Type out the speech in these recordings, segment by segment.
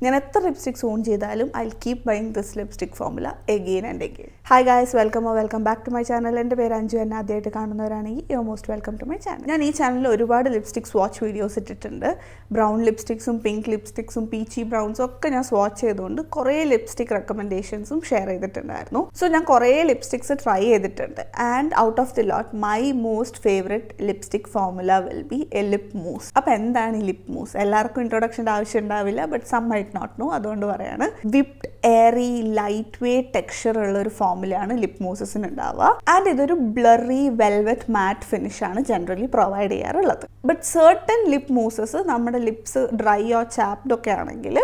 ഞാൻ എത്ര lipsticks on ചെയ്താലും I keep buying this lipstick formula again and again. Hi guys, welcome back to my channel. എൻ്റെ പേര് അഞ്ജു. എന്നെ ആദ്യമായിട്ട് കാണുന്നവരാണെങ്കിൽ you are most welcome to my channel. ഞാൻ ഈ ചാനലിൽ ഒരുപാട് ലിപ്സ്റ്റിക് സ്വാച്ച് വീഡിയോസ് ഇട്ടിട്ടുണ്ട്. ബ്രൗൺ ലിപ്സ്റ്റിക്സും പിങ്ക് ലിപ്സ്റ്റിക്സും പീച്ചി ബ്രൗൺസും ഒക്കെ ഞാൻ സ്വാച്ച് ചെയ്തുകൊണ്ട് കുറേ ലിപ്സ്റ്റിക് റെക്കമെൻഡേഷൻസും ഷെയർ ചെയ്തിട്ടുണ്ടായിരുന്നു. സോ ഞാൻ കുറേ ലിപ്സ്റ്റിക്സ് ട്രൈ ചെയ്തിട്ടുണ്ട്. And out of the lot my most favourite lipstick formula will be a lip mousse. അപ്പോൾ എന്താണ് ഈ ലിപ് മൂസ്? എല്ലാവർക്കും ഇൻട്രൊഡക്ഷൻ്റെ ആവശ്യം ഉണ്ടാവില്ല, but some might not know. അതുകൊണ്ട് പറയാണ്, whipped airy light weight texture ഉള്ള ഒരു ഫോമുലയാണ് ലിപ് മൂസസിന് ഉണ്ടാവുക. ആൻഡ് ഇതൊരു ബ്ലറി വെൽവെറ്റ് മാറ്റ് ഫിനിഷ് ആണ് ജനറലി പ്രൊവൈഡ് ചെയ്യാറുള്ളത്. ബട്ട് സർട്ടൻ ലിപ് മൂസസ് നമ്മുടെ ലിപ്സ് ഡ്രൈ ഓർ ചാപ്ഡ് ഒക്കെ ആണെങ്കിൽ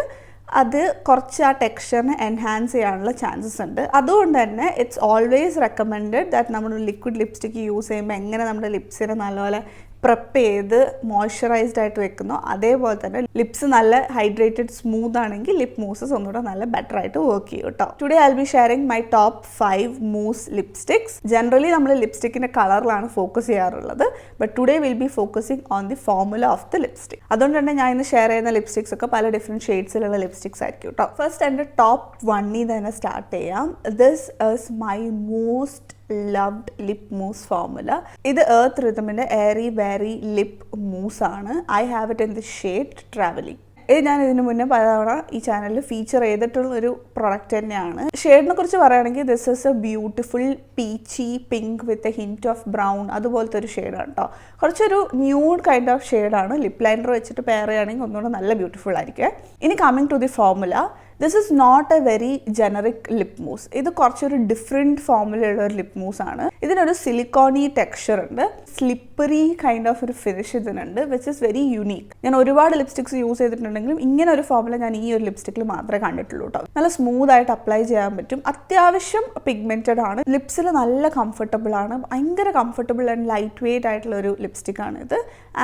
അത് കുറച്ച് ആ ടെക്സ്ചറിനെ എൻഹാൻസ് ചെയ്യാനുള്ള ചാൻസസ് ഉണ്ട്. അതുകൊണ്ട് തന്നെ ഇറ്റ്സ് ഓൾവേസ് റെക്കമെൻഡഡ് ദാറ്റ് നമ്മൾ ലിക്വിഡ് ലിപ്സ്റ്റിക്ക് യൂസ് ചെയ്യുമ്പോൾ എങ്ങനെ നമ്മുടെ ലിപ്സിനെ നല്ലപോലെ പ്രെപ്പ് ചെയ്ത് മോയ്സ്ചറൈസ്ഡ് ആയിട്ട് വെക്കുന്നു, അതേപോലെ തന്നെ ലിപ്സ് നല്ല ഹൈഡ്രേറ്റഡ് സ്മൂത്ത് ആണെങ്കിൽ ലിപ് മൂസസ് ഒന്നുകൂടെ നല്ല ബെറ്റർ ആയിട്ട് വർക്ക് ചെയ്യും കേട്ടോ. Today I will be sharing my top 5 mousse lipsticks. Generally നമ്മൾ ലിപ്സ്റ്റിക്കിന്റെ കളറിലാണ് ഫോക്കസ് ചെയ്യാറുള്ളത്, but today will be focusing on the formula of the lipstick. അതുകൊണ്ട് തന്നെ ഞാൻ ഇന്ന് ഷെയർ ചെയ്യുന്ന ലിപ്സ്റ്റിക്സ് ഒക്കെ പല ഡിഫറെൻറ്റ് ഷെയ്ഡ്സിലുള്ള ലിപ്സ്റ്റിക്സ് ആയിരിക്കും കേട്ടോ. ഫസ്റ്റ് എൻ്റെ ടോപ്പ് 1 തന്നെ സ്റ്റാർട്ട് ചെയ്യാം. This is my most loved lip mousse formula. ഇത് earth റിതമിൻ്റെ Airy very lip mousse ആണ്. I have it in the shade travelling. ഇത് ഞാൻ ഇതിന് മുന്നേ പലതവണ ഈ ചാനലിൽ ഫീച്ചർ ചെയ്തിട്ടുള്ള ഒരു പ്രൊഡക്റ്റ് തന്നെയാണ്. ഷെയ്ഡിനെ കുറിച്ച് പറയുകയാണെങ്കിൽ this is a beautiful peachy pink with a hint of brown, അതുപോലത്തെ ഒരു ഷെയ്ഡാണ് കേട്ടോ. കുറച്ചൊരു ന്യൂഡ് കൈൻഡ് ഓഫ് ഷെയ്ഡാണ്. ലിപ് ലൈനർ വെച്ചിട്ട് പെയർ ചെയ്യുകയാണെങ്കിൽ ഒന്നുകൂടെ നല്ല ബ്യൂട്ടിഫുൾ ആയിരിക്കും. ഇനി coming to the formula, this is not a very generic lip mousse. ഇത് കുറച്ചൊരു ഡിഫറെൻറ്റ് ഫോർമുലയുള്ള ഒരു ലിപ് മൂസ് ആണ്. ഇതിനൊരു സിലിക്കോണി ടെക്സ്ചർ ഉണ്ട്, സ്ലിപ്പറി കൈൻഡ് ഓഫ് ഒരു ഫിനിഷ് ഇതിനുണ്ട്, വിച്ച് ഇസ് വെരി യുണീക്ക്. ഞാൻ ഒരുപാട് ലിപ്സ്റ്റിക്സ് യൂസ് ചെയ്തിട്ടുണ്ടെങ്കിലും ഇങ്ങനെ ഒരു ഫോർമുല ഞാൻ ഈ ഒരു ലിപ്സ്റ്റിക്കിൽ മാത്രമേ കണ്ടിട്ടുള്ളൂ കേട്ടോ. നല്ല സ്മൂത്ത് ആയിട്ട് അപ്ലൈ ചെയ്യാൻ പറ്റും. അത്യാവശ്യം പിഗ്മെന്റഡ് ആണ്, ലിപ്സിൽ നല്ല കംഫർട്ടബിൾ ആണ്, ഭയങ്കര കംഫർട്ടബിൾ ആൻഡ് ലൈറ്റ് വെയ്റ്റ് ആയിട്ടുള്ള ഒരു ലിപ്സ്റ്റിക് ആണ് ഇത്.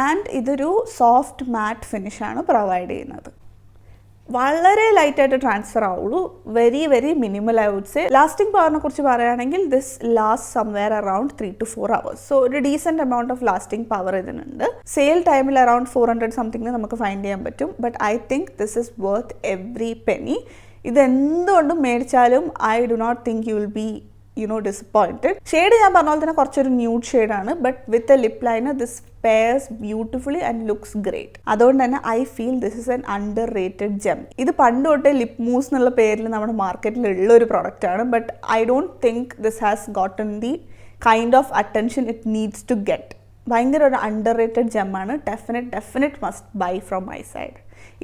ആൻഡ് ഇതൊരു സോഫ്റ്റ് മാറ്റ് ഫിനിഷ് ആണ് പ്രൊവൈഡ് ചെയ്യുന്നത്. വളരെ ലൈറ്റായിട്ട് ട്രാൻസ്ഫർ ആവുള്ളൂ, very minimal I would say. Lasting പവറിനെ കുറിച്ച് പറയുകയാണെങ്കിൽ this last somewhere around 3 to 4 hours. So ഒരു decent amount of lasting power ഇതിനുണ്ട്. സെയിൽ ടൈമിൽ അറൌണ്ട് 400 സംതിങ്ങിന് നമുക്ക് ഫൈൻഡ് ചെയ്യാൻ പറ്റും. But I think this is worth every penny. ഇതെന്തുകൊണ്ടും മേടിച്ചാലും I do not think you will be disappointed. Shade ഞാൻ പറഞ്ഞ പോലെ തന്നെ കുറച്ചൊരു ന്യൂഡ് ഷെയ്ഡാണ്, but with a lip liner this pairs beautifully and looks great. അതുകൊണ്ട് തന്നെ I feel this is an underrated gem. ഇത് പണ്ട് തൊട്ടേ ലിപ് മൂസ് എന്നുള്ള പേരിൽ നമ്മുടെ മാർക്കറ്റിൽ ഉള്ള ഒരു പ്രോഡക്റ്റ് ആണ്, but I don't think this has gotten the kind of attention it needs to get. ഭയങ്കര ഒരു അണ്ടർ റേറ്റഡ് ജെമ്മാണ്. Definite must buy from my side.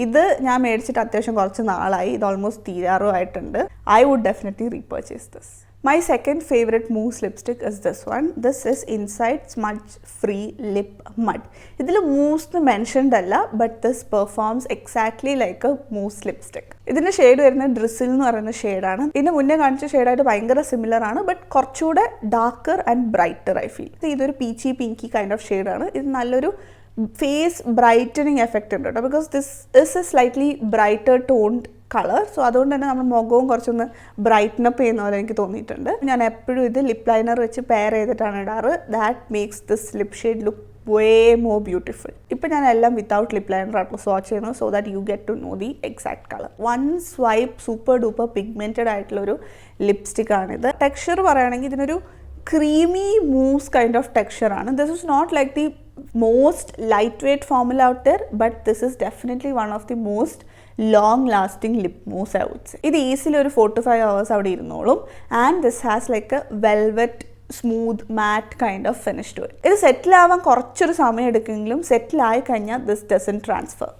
ഇത് ഞാൻ മേടിച്ചിട്ട് അത്യാവശ്യം കുറച്ച് നാളായി. ഇത് ഓൾമോസ്റ്റ് തീരാറും ആയിട്ടുണ്ട്. I would definitely repurchase this. My second favorite mousse lipstick is this one. This is Inside Smudge Free Lip Mud. ഇതിൽ മൂസ് മെൻഷൻഡ് അല്ല, but this performs exactly like a mousse lipstick. ഇതിൻ്റെ shade വരുന്നത് drizzle എന്ന് പറയുന്ന ഷെയ്ഡാണ്. ഇതിന് മുന്നേ കാണിച്ച ഷെയ്ഡായിട്ട് ഭയങ്കര സിമിലർ ആണ്, ബട്ട് കുറച്ചുകൂടെ darker and brighter I feel. ഇതൊരു പീച്ചി പിങ്കി കൈൻഡ് ഓഫ് ഷെയ്ഡാണ്. ഇത് നല്ലൊരു ഫേസ് ബ്രൈറ്റനിങ് എഫക്റ്റ് ഉണ്ട് കേട്ടോ, because this is A slightly brighter toned colour. So അതുകൊണ്ട് തന്നെ നമ്മുടെ മുഖവും കുറച്ചൊന്ന് ബ്രൈറ്റനപ്പ് ചെയ്യുന്ന പോലെ എനിക്ക് തോന്നിയിട്ടുണ്ട്. ഞാൻ എപ്പോഴും ഇത് ലിപ് ലൈനർ വെച്ച് പെയർ ചെയ്തിട്ടാണ് ഇടാറ്. That makes this lip shade look way more beautiful. ഇപ്പം ഞാൻ എല്ലാം വിത്തൗട്ട് ലിപ് ലൈനർ ആയിട്ട് സ്വാച്ച് ചെയ്യുന്നു, so that you get to know the exact colour. One swipe super duper pigmented ആയിട്ടുള്ളൊരു ലിപ്സ്റ്റിക് ആണിത്. ടെക്സ്ചർ പറയുകയാണെങ്കിൽ ഇതിനൊരു creamy mousse kind of texture ആണ്. This is not like the most light weight formula out there, but this is definitely one of the most long lasting lip mousse I would say. ഇത് easily ഒരു 4 to 5 hours അവിടെ ഇരുന്നോളും. And this has like a velvet smooth matte kind of finish to it. ഇത് സെറ്റിലാവാൻ കുറച്ചൊരു സമയം എടുക്കുമെങ്കിലും സെറ്റിലായി കഴിഞ്ഞാൽ this doesn't transfer.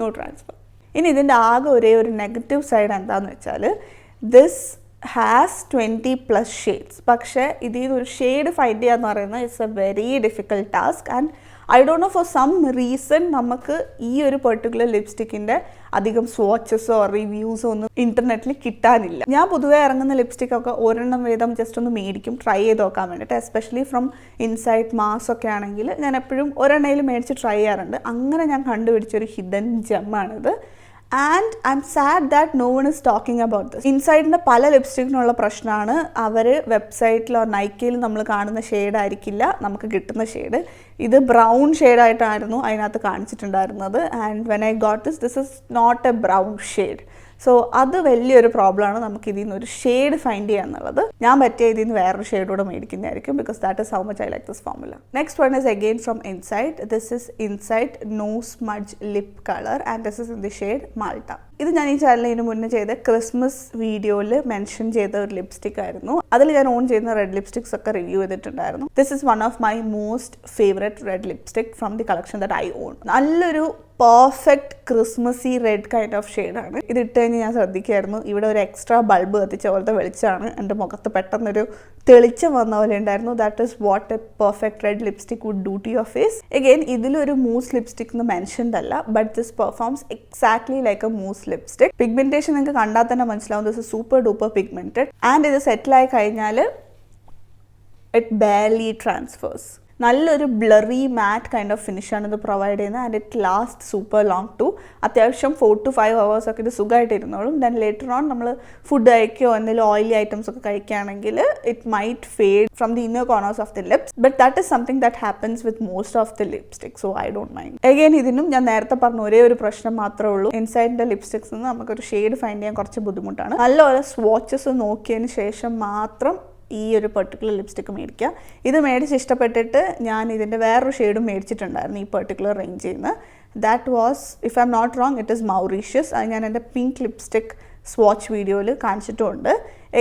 No transfer. ഇനി ഇതിൻ്റെ ആകെ ഒരേ ഒരു നെഗറ്റീവ് സൈഡ് എന്താണെന്ന് വെച്ചാൽ ദിസ് ഹാസ് 20+ ഷെയ്ഡ്സ്. പക്ഷേ ഇതിൽ നിന്നൊരു ഷെയ്ഡ് ഫൈൻഡ് ചെയ്യുക എന്ന് പറയുന്നത് it's a very difficult task. And I don't know for some reason നമുക്ക് ഈ ഒരു പെർട്ടിക്കുലർ ലിപ്സ്റ്റിക്കിൻ്റെ അധികം സ്വാച്ചസോ റിവ്യൂസോ ഒന്നും ഇൻ്റർനെറ്റിൽ കിട്ടാനില്ല. ഞാൻ പൊതുവേ ഇറങ്ങുന്ന ലിപ്സ്റ്റിക്കൊക്കെ ഒരെണ്ണം വീതം ജസ്റ്റ് ഒന്ന് മേടിക്കും ട്രൈ ചെയ്ത് നോക്കാൻ വേണ്ടിയിട്ട്. എസ്പെഷ്യലി ഫ്രം ഇൻസൈഡ് മാസ് ഒക്കെ ആണെങ്കിൽ ഞാൻ എപ്പോഴും ഒരെണ്ണയിൽ മേടിച്ച് ട്രൈ ചെയ്യാറുണ്ട്. അങ്ങനെ ഞാൻ കണ്ടുപിടിച്ചൊരു ഹിഡൻ ജെമ്മാണിത്. And I'm sad that no one is talking about this. ഇൻസൈഡിൻ്റെ പല ലിപ്സ്റ്റിക്കിനുള്ള പ്രശ്നമാണ് അവർ വെബ്സൈറ്റിലോ നൈക്കയിൽ നമ്മൾ കാണുന്ന ഷെയ്ഡ് ആയിരിക്കില്ല നമുക്ക് കിട്ടുന്ന ഷെയ്ഡ്. ഇത് ബ്രൗൺ ഷെയ്ഡായിട്ടായിരുന്നു അതിനകത്ത് കാണിച്ചിട്ടുണ്ടായിരുന്നത്. And when I got this is not a brown shade. So അത് വലിയൊരു പ്രോബ്ലമാണ് നമുക്ക് ഇതിൽ നിന്ന് ഒരു ഷെയ്ഡ് ഫൈൻഡ് ചെയ്യുക എന്നുള്ളത്. ഞാൻ പറ്റിയ ഇതിൽ നിന്ന് വേറൊരു ഷെയ്ഡോടെ മേടിക്കുന്നതായിരിക്കും because that is how much I like this formula. Next one is again from Insight. This is Insight no smudge lip colour and this is in the shade Malta. ഇത് ഞാൻ ഈ ചാനലിന് മുന്നേ ചെയ്ത ക്രിസ്മസ് വീഡിയോയിൽ മെൻഷൻ ചെയ്ത ഒരു lipstick ആയിരുന്നു. അതിൽ ഞാൻ ഓൺ ചെയ്യുന്ന റെഡ് ലിപ്സ്റ്റിക്സ് ഒക്കെ റിവ്യൂ ചെയ്തിട്ടുണ്ടായിരുന്നു. This is one of my most favourite red lipstick from the collection that I on. നല്ലൊരു പെർഫെക്റ്റ് ക്രിസ്മസി റെഡ് കൈൻഡ് ഓഫ് ഷെയ്ഡാണ്. ഇത് ഇട്ട് കഴിഞ്ഞ് ഞാൻ ശ്രദ്ധിക്കായിരുന്നു ഇവിടെ ഒരു എക്സ്ട്രാ ബൾബ് കത്തിച്ച പോലത്തെ വെളിച്ചമാണ് എൻ്റെ മുഖത്ത് പെട്ടെന്നൊരു തെളിച്ചം വന്ന പോലെ ഉണ്ടായിരുന്നു. That is what a perfect red lipstick would do to your face. Again ഇതിലൊരു മൂസ് ലിപ്സ്റ്റിക് എന്ന് മെൻഷൻഡ് അല്ല, but this performs exactly like a mousse lipstick. Pigmentation നിങ്ങൾക്ക് കണ്ടാൽ തന്നെ മനസ്സിലാവും this is super duper pigmented. And ഇത് സെറ്റിലായി കഴിഞ്ഞാൽ ഇറ്റ് ബാർലി ട്രാൻസ്ഫേഴ്സ്. നല്ലൊരു ബ്ലറി മാറ്റ് കൈൻഡ് ഓഫ് ഫിനിഷാണ് ഇത് പ്രൊവൈഡ് ചെയ്യുന്നത്. And it last super long too. അത്യാവശ്യം 4 to 5 hours ഒക്കെ ഇത് സുഖമായിട്ട് ഇരുന്നോളും. ദെൻ ലേറ്റർ ഓൺ നമ്മൾ ഫുഡ് കഴിക്കുകയോ എന്തെങ്കിലും ഓയിലി ഐറ്റംസ് ഒക്കെ കഴിക്കുകയാണെങ്കിൽ it might fade from the inner corners of the lips. But that is something that happens with most of the lipstick. So I don't mind. Again ഇതിനും ഞാൻ നേരത്തെ പറഞ്ഞ ഒരേ ഒരു പ്രശ്നം മാത്രമേ ഉള്ളൂ. ഇൻസൈഡിൻ്റെ ലിപ്സ്റ്റിക്സ് നിന്ന് നമുക്കൊരു ഷെയ്ഡ് ഫൈൻഡ് ചെയ്യാൻ കുറച്ച് ബുദ്ധിമുട്ടാണ്. നല്ലപോലെ സ്വാച്ചസ് നോക്കിയതിന് ശേഷം മാത്രം ഈ ഒരു പെർട്ടിക്കുലർ ലിപ്സ്റ്റിക്ക് മേടിക്കുക. ഇത് മേടിച്ച് ഇഷ്ടപ്പെട്ടിട്ട് ഞാൻ ഇതിൻ്റെ വേറൊരു ഷെയ്ഡും മേടിച്ചിട്ടുണ്ടായിരുന്നു ഈ പെർട്ടിക്കുലർ റേഞ്ചിൽ നിന്ന്. That was, if I am not wrong, it is Mauritius. അത് ഞാൻ എൻ്റെ പിങ്ക് ലിപ്സ്റ്റിക് സ്വാച്ച് വീഡിയോയിൽ കാണിച്ചിട്ടുമുണ്ട്.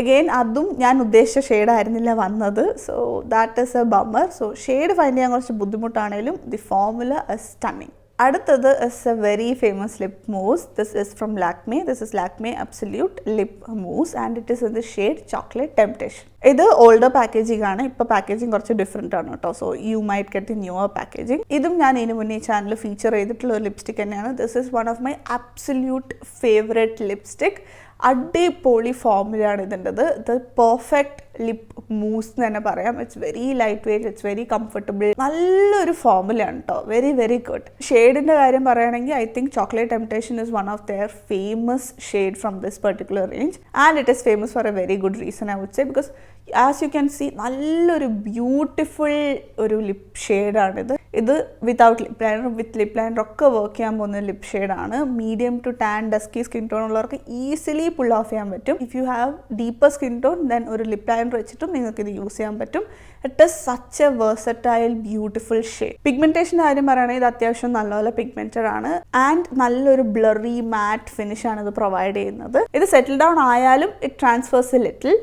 എഗെയിൻ അതും ഞാൻ ഉദ്ദേശിച്ച ഷെയ്ഡായിരുന്നില്ല വന്നത്. So that is a bummer. So shade find ചെയ്യാൻ കുറച്ച് ബുദ്ധിമുട്ടാണെങ്കിലും ദി ഫോർമുല ഇസ് സ്റ്റണ്ണിങ്. അടുത്തത് is a very famous lip mousse. This is from Lakme. This is Lakme absolute lip mousse and it is in the shade chocolate temptation. ഇത് older packaging ആണ്. ഇപ്പോൾ packaging കുറച്ച് different ആണ് കേട്ടോ. So you might get the newer packaging. ഇതും ഞാൻ ഇതിന് മുന്നേ ഈ ചാനൽ ഫീച്ചർ ചെയ്തിട്ടുള്ള ഒരു ലിപ്സ്റ്റിക് തന്നെയാണ്. This is one of my absolute favourite lipstick. അടിപൊളി ഫോർമുലയാണ് ഇതിൻ്റെത്. ഇത് പെർഫെക്റ്റ് ലിപ് മൂസ് എന്ന് തന്നെ പറയാം. It's very light weight, it's very comfortable. നല്ലൊരു ഫോർമുലയാണ് കേട്ടോ. Very very good. ഷെയ്ഡിൻ്റെ കാര്യം പറയുകയാണെങ്കിൽ I think chocolate temptation is one of their famous shade from this particular range and it is famous for a very good reason I would say. Because as you can see നല്ലൊരു beautiful ഒരു lip ഷെയ്ഡാണിത്. ഇത് without lip liner with lip liner ഒക്കെ work ചെയ്യാൻ പോകുന്ന lip ഷെയ്ഡാണ്. Medium to tan dusky skin tone ഉള്ളവർക്ക് easily pull off ചെയ്യാൻ പറ്റും. If you have deeper skin tone then ഒരു ലിപ് ലൈനർ വെച്ചിട്ടും നിങ്ങൾക്ക് ഇത് യൂസ് ചെയ്യാൻ പറ്റും. It is such a versatile beautiful shade. പിഗ്മെന്റേഷൻ്റെ കാര്യം പറയുകയാണെങ്കിൽ ഇത് അത്യാവശ്യം നല്ലപോലെ പിഗ്മെന്റഡ് ആണ് ആൻഡ് നല്ലൊരു ബ്ലറി മാറ്റ് ഫിനിഷാണ് ഇത് പ്രൊവൈഡ് ചെയ്യുന്നത്. ഇത് സെറ്റിൽ ഡൗൺ ആയാലും ഇറ്റ് ട്രാൻസ്ഫേഴ്സ് എ ലിറ്റിൽ.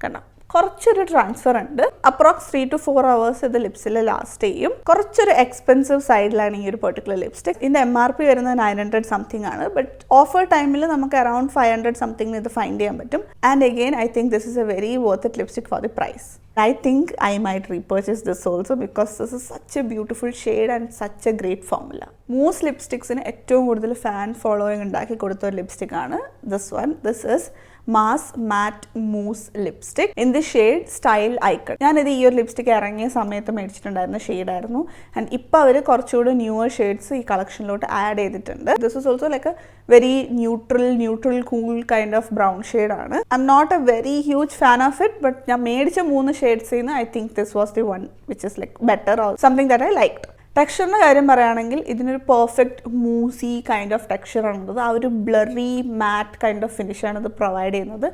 കണ്ടോ, കുറച്ചൊരു ട്രാൻസ്ഫർ ഉണ്ട്. അപ്രോക്സ് 3 to 4 hours ഇത് ലിപ്സിൽ ലാസ്റ്റ് ചെയ്യും. കുറച്ചൊരു എക്സ്പെൻസീവ് സൈഡിലാണ് ഈ ഒരു പെർട്ടിക്കുലർ ലിപ്സ്റ്റിക്. ഇതിൻ്റെ MRP വരുന്നത് 900 സംതിങ് ആണ്. ബട്ട് ഓഫർ ടൈമിൽ നമുക്ക് അറൌണ്ട് 500 സംതിങ് ഇത് ഫൈൻഡ് ചെയ്യാൻ പറ്റും. And again I think this is a very worth it lipstick for the price. I think I might repurchase this also because this is such a beautiful shade and such a great formula. Mousse ലിപ്സ്റ്റിക്സിന് ഏറ്റവും കൂടുതൽ fan following ഉണ്ടാക്കി കൊടുത്ത ഒരു lipstick ആണ് this one. This is mass matte mousse lipstick in the shade style icon. ഞാനിത് ഈ ഒരു ലിപ്സ്റ്റിക് ഇറങ്ങിയ സമയത്ത് മേടിച്ചിട്ടുണ്ടായിരുന്ന ഷെയ്ഡായിരുന്നു. ആൻഡ് ഇപ്പോൾ അവർ കുറച്ചുകൂടി ന്യൂവർ ഷെയ്ഡ്സ് ഈ കളക്ഷനിലോട്ട് ആഡ് ചെയ്തിട്ടുണ്ട്. This is also like a very neutral cool kind of brown ഷെയ്ഡാണ്. I am not a very huge fan of it, but ഞാൻ മേടിച്ച 3 ഷെയ്ഡ്സിൽ നിന്ന് I think this was the one which is like better or something that I liked. ടെക്സ്ചറിൻ്റെ കാര്യം പറയുകയാണെങ്കിൽ ഇതിനൊരു perfect moussy kind of ടെക്സ്ചറാണുള്ളത്. ആ ഒരു ബ്ലറി മാറ്റ് കൈൻഡ് ഓഫ് ഫിനിഷാണ് ഇത് പ്രൊവൈഡ് ചെയ്യുന്നത്.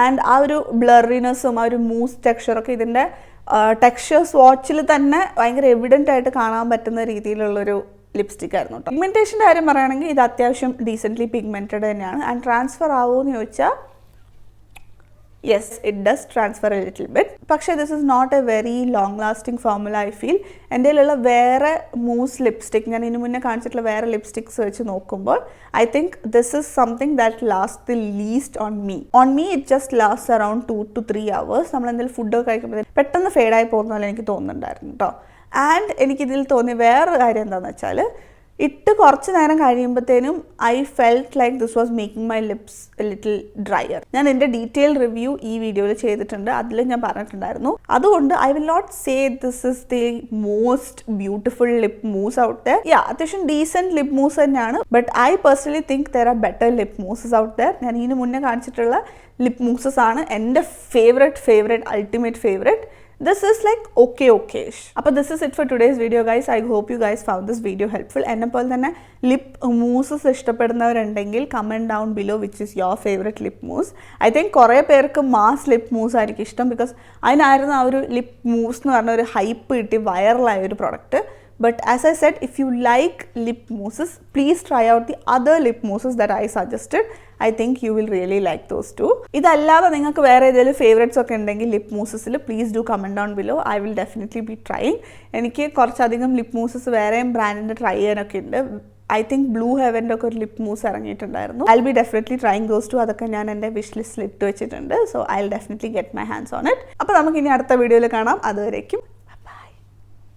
ആൻഡ് ആ ഒരു ബ്ലറിനെസ്സും ആ ഒരു മൂസ് ടെക്സ്ചറൊക്കെ ഇതിൻ്റെ ടെക്സ്ചർ സ്വാച്ചിൽ തന്നെ ഭയങ്കര എവിഡൻ്റ് ആയിട്ട് കാണാൻ പറ്റുന്ന രീതിയിലുള്ളൊരു ലിപ്സ്റ്റിക് ആയിരുന്നു കേട്ടോ. പിഗ്മെൻറ്റേഷൻ്റെ കാര്യം പറയുകയാണെങ്കിൽ ഇത് അത്യാവശ്യം ഡീസെൻ്റ്ലി പിഗ്മെൻറ്റഡ് തന്നെയാണ്. ആൻഡ് ട്രാൻസ്ഫർ ആവുമോ എന്ന് ചോദിച്ചാൽ yes, it does transfer a little bit. പക്ഷേ this is not a very long lasting formula I feel. എൻ്റെ കയ്യിലുള്ള വേറെ മൂസ് ലിപ്സ്റ്റിക് ഞാൻ ഇതിന് മുന്നേ കാണിച്ചിട്ടുള്ള വേറെ ലിപ്സ്റ്റിക്സ് വെച്ച് നോക്കുമ്പോൾ I think this is something that lasts the least on me. On me it just lasts around 2 to 3 hours. നമ്മൾ എന്തെങ്കിലും ഫുഡൊക്കെ കഴിക്കുമ്പോൾ പെട്ടെന്ന് ഫെയ്ഡായി പോകുന്ന പോലെ എനിക്ക് തോന്നുന്നുണ്ടായിരുന്നു കേട്ടോ. ആൻഡ് എനിക്കിതിൽ തോന്നിയ വേറൊരു കാര്യം എന്താണെന്ന് വെച്ചാൽ ഇട്ട് കുറച്ച് നേരം കഴിയുമ്പോഴത്തേനും I felt like this was making my lips little dryer. ഞാൻ എൻ്റെ ഡീറ്റെയിൽ റിവ്യൂ ഈ വീഡിയോയിൽ ചെയ്തിട്ടുണ്ട്, അതിൽ ഞാൻ പറഞ്ഞിട്ടുണ്ടായിരുന്നു. അതുകൊണ്ട് I will not say this is the most beautiful lip mousse out there. അത്യാവശ്യം ഡീസെന്റ് ലിപ് മൂസ് തന്നെയാണ്. But I personally think there are better lip mousses out there. ഞാൻ ഇതിന് മുന്നേ കാണിച്ചിട്ടുള്ള ലിപ് മൂസസ് ആണ് എൻ്റെ favourite ultimate favourite. This is like okay-ish. അപ്പോൾ this is it for today's video guys. I hope you guys found this video helpful. എന്നെപ്പോലെ തന്നെ lip mousses ഇഷ്ടപ്പെടുന്നവരുണ്ടെങ്കിൽ comment down below which is your favourite lip mousse. I think കുറേ പേർക്ക് mass lip മൂസ് ആയിരിക്കും ഇഷ്ടം, because അതിനായിരുന്നു ആ ഒരു lip മൂസ് എന്ന് പറഞ്ഞ ഒരു ഹൈപ്പ് കിട്ടി വൈറലായ ഒരു product. But as I said, if you like lip mousses, please try out the other lip mousses that I suggested. I think you will really like those too. ഇതല്ലാതെ നിങ്ങൾക്ക് വേറെ ഏതെങ്കിലും ഫേവറേറ്റ്സ് ഒക്കെ ഉണ്ടെങ്കിൽ ലിപ് മൂസസിൽ please do comment down below. I will definitely be trying. എനിക്ക് കുറച്ചധികം lip Moses വേറെയും ബ്രാൻഡിൻ്റെ ട്രൈ ചെയ്യാനൊക്കെ ഉണ്ട്. ഐ തിങ്ക് ബ്ലൂ ഹെവൻ്റെ ഒക്കെ ഒരു ലിപ് മൂസ് ഇറങ്ങിയിട്ടുണ്ടായിരുന്നു. I will be definitely trying those too. അതൊക്കെ ഞാൻ എൻ്റെ വിഷ് ലിസ്റ്റിൽ ഇട്ട് വെച്ചിട്ടുണ്ട്. So I will definitely get my hands on it. അപ്പോൾ നമുക്ക് ഇനി അടുത്ത വീഡിയോയിൽ കാണാം. അതുവരേക്കും